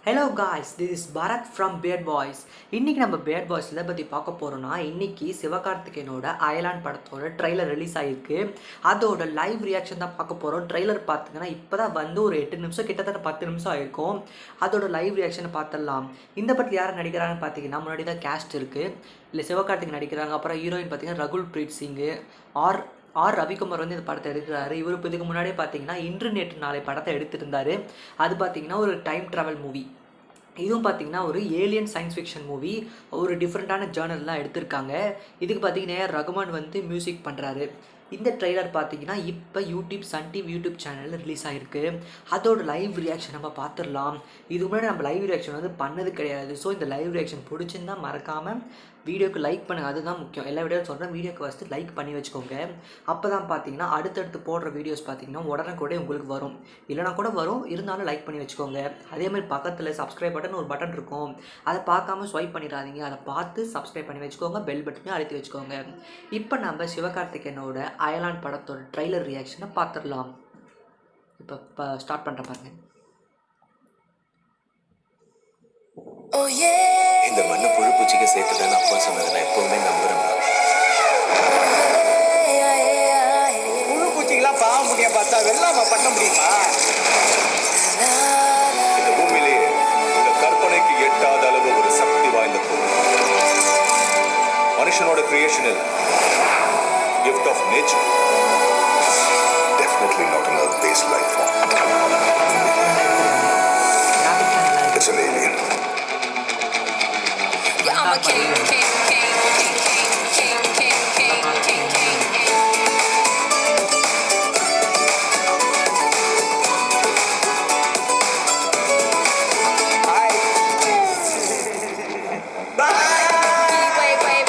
Hello guys, this is Bharath from bad boys. இன்றைக்கி நம்ம bad boys இதை பற்றி பார்க்க போகிறோன்னா, இன்றைக்கி சிவகார்த்திகேயனோட அயலான் படத்தோட ட்ரெய்லர் ரிலீஸ் ஆகிருக்கு. அதோட லைவ் ரியாக்ஷன் தான் பார்க்க போகிறோம். ட்ரெய்லர் பார்த்தீங்கன்னா இப்போ தான் வந்து ஒரு 8 நிமிஷம் கிட்டத்தட்ட 10 நிமிஷம் ஆகிருக்கும். அதோட லைவ் ரியாக்ஷனை பார்த்துடலாம். இந்த படத்தில் யார் நடிக்கிறாங்கன்னு பார்த்தீங்கன்னா, முன்னாடி தான் கேஸ்ட் இருக்குது. இல்லை சிவகார்த்திகேயன் நடிக்கிறாங்க. அப்புறம் ஹீரோயின் பார்த்தீங்கன்னா ரகுல் பிரீத் சிங்கு, ஆர் ரவிக்குமார் வந்து இந்த படத்தை எடுக்கிறாரு. இவர் இப்போ இதுக்கு முன்னாடியே பார்த்தீங்கன்னா இன்று நேற்று நாளை படத்தை எடுத்துருந்தார். அது பார்த்தீங்கன்னா ஒரு டைம் ட்ராவல் மூவி. இதுவும் பார்த்தீங்கன்னா ஒரு ஏலியன் சயின்ஸ் ஃபிக்ஷன் மூவி. ஒரு டிஃப்ரெண்ட்டான ஜேர்னல்லாம் எடுத்திருக்காங்க. இதுக்கு பார்த்தீங்கன்னா ரகுமான் வந்து மியூசிக் பண்ணுறாரு. இந்த ட்ரெய்லர் பார்த்தீங்கன்னா இப்போ சன் டிவி யூடியூப் சேனலில் ரிலீஸ் ஆகிருக்கு. அதோட லைவ் ரியாக்ஷன் நம்ம பார்த்துடலாம். இதுக்கு முன்னாடி நம்ம லைவ் ரியாக்ஷன் வந்து பண்ணது கிடையாது. ஸோ இந்த லைவ் ரியாக்ஷன் பிடிச்சிருந்தா மறக்காமல் வீடியோக்கு லைக் பண்ணுங்கள். அதுதான் முக்கியம். எல்லா வீடியோவும் சொல்கிறேன், வீடியோக்கு ஃபஸ்ட்டு லைக் பண்ணி வச்சுக்கோங்க. அப்போ தான் பார்த்தீங்கன்னா அடுத்தடுத்து போடுற வீடியோஸ் பார்த்தீங்கன்னா உடனே கூட உங்களுக்கு வரும். இல்லைனா கூட வரும், இருந்தாலும் லைக் பண்ணி வச்சுக்கோங்க. அதேமாதிரி பக்கத்தில் சப்ஸ்கிரைப் பட்டன் ஒரு பட்டன் இருக்கும். அதை பார்க்காம ஸ்வைப் பண்ணிடாதீங்க. அதை பார்த்து சப்ஸ்கிரைப் பண்ணி வச்சுக்கோங்க. பெல் பட்டனையும் அழுத்தி வச்சுக்கோங்க. இப்போ நம்ம சிவகார்த்திகேயனோட அயலான் படத்தோட ட்ரெய்லர் ரியாக்ஷனை பார்த்துடலாம். இப்போ ஸ்டார்ட் பண்ணுற பாருங்க. இந்த மண்ணு புழு பூச்சிக்கு சேர்த்துதான் அப்பா சொன்னதை நான் எப்பவுமே நம்புறேன். புழு பூச்சிக்கெல்லாம் பாவ முடியும் பார்த்தா வெள்ளாம பண்ண முடியுமா? இந்த பூமியிலேயே இந்த கற்பனைக்கு எட்டாத அளவு ஒரு சக்தி வாய்ந்த பொருள் மனுஷனோட கிரியேஷனில் gift of nature. Definitely not an earth-based life form. It's an alien. I'm a king.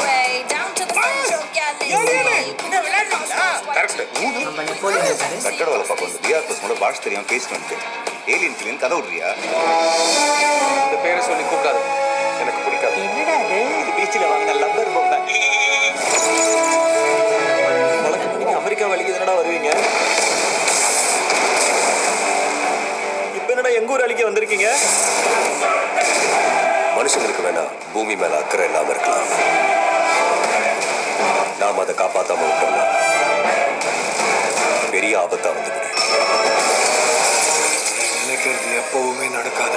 Way down to the central galaxy. நம்ம நெப்போலியன் இருக்காரு. கட்டடவளை பார்க்க வந்து பிஆர் பசங்களோட பாஷ் தெரியாம பேசிட்டு வந்து ஏலியன் கிளியன் கதை விடுறியா? இந்த பேரை சொல்லி கூப்பிடாது, எனக்கு பிடிக்காது. என்னடா இது பீச்சில் வாங்கின லப்பர் பொம்மை. வழக்கு நீங்க அமெரிக்கா வலிக்கு என்னடா வருவீங்க? இப்ப என்னடா எங்க ஊர் அழிக்க வந்திருக்கீங்க? மனுஷங்களுக்கு வேணா பூமி மேல அக்கறை இல்லாம இருக்கலாம். நாம் அதை காப்பாத்தாம விட்டோம்னா பெரிய ஆபத்தா வந்து நினைக்கிறது எப்பவுமே நடக்காத,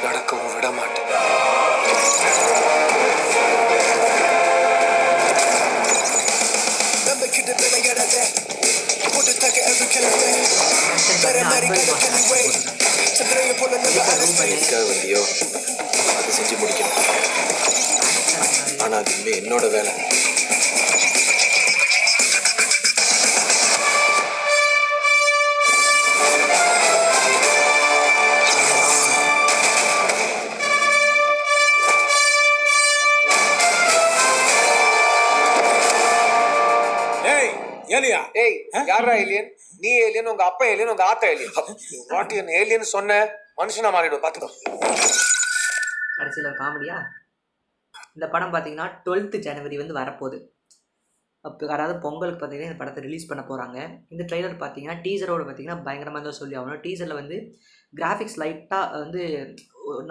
நடக்கவும் விட மாட்டேன். வந்தியோ அது செஞ்சு முடிக்கணும். ஆனா அது இனிமே என்னோட வேலை. ஏலியா? ஏய், யாரா ஏலியன்? நீ ஏலியன், உங்க அப்பா ஏலியன், உங்க ஆத்தா ஏலியன். வாட் ஏன் ஏலியன் சொன்ன மனுஷனா மாறிடும், பாத்துக்கோ. கடைசியில் ஒரு காமெடியா. இந்த படம் பார்த்தீங்கன்னா 12th ஜனவரி வந்து வரப்போகுது. அப்போ அதாவது பொங்கலுக்கு பார்த்தீங்கன்னா இந்த படத்தை ரிலீஸ் பண்ண போகிறாங்க. இந்த ட்ரெய்லர் பார்த்தீங்கன்னா டீசரோட பார்த்தீங்கன்னா பயங்கரமாக தான் சொல்லி ஆகணும். டீசரில் வந்து கிராஃபிக்ஸ் லைட்டாக வந்து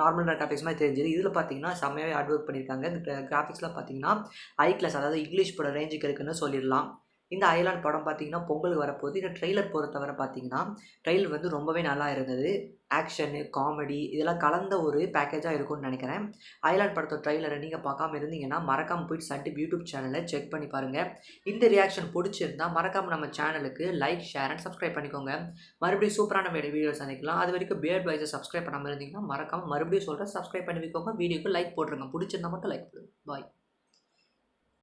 நார்மலான கிராஃபிக்ஸ் மாதிரி தெரிஞ்சுது. இதில் பார்த்தீங்கன்னா செம்மையாகவே ஹார்ட் ஒர்க் பண்ணியிருக்காங்க. கிராஃபிக்ஸில் பார்த்தீங்கன்னா ஹை கிளாஸ், அதாவது இங்கிலீஷ் படம் ரேஞ்சுக்கு இருக்குன்னு சொல்லிடலாம். இந்த அயலான் படம் பார்த்தீங்கன்னா பொங்கலுக்கு வரப்போகுது. இந்த ட்ரெய்லர் பொறுத்தவரை பார்த்தீங்கன்னா ட்ரெய்லர் வந்து ரொம்பவே நல்லா இருந்தது. ஆக்ஷனு, காமெடி இதெல்லாம் கலந்த ஒரு பேக்கேஜாக இருக்கும்னு நினைக்கிறேன். அயலான் படத்தோட ட்ரெய்லரை நீங்கள் பார்க்காம இருந்தீங்கன்னா மறக்காமல் போயிட்டு சன் டிவி யூடியூப் சேனலில் செக் பண்ணி பாருங்கள். இந்த ரியாக்ஷன் பிடிச்சிருந்தா மறக்காமல் நம்ம சேனலுக்கு லைக், ஷேர் அண்ட் சப்ஸ்கிரைப் பண்ணிக்கோங்க. மறுபடியும் சூப்பரான வீடியோஸ் சந்திக்கலாம். அது வரைக்கும் பேட் பாய்ஸை சப்ஸ்கிரைப் பண்ணாமல் இருந்தீங்கன்னா மறக்காமல் மறுபடியும் சொல்கிறேன், சப்ஸ்கிரைப் பண்ணி வைக்கோங்க. வீடியோக்கு லைக் போட்டுருங்க. பிடிச்சிருந்தா மட்டும் லைக் பண்ணுங்க. பாய்.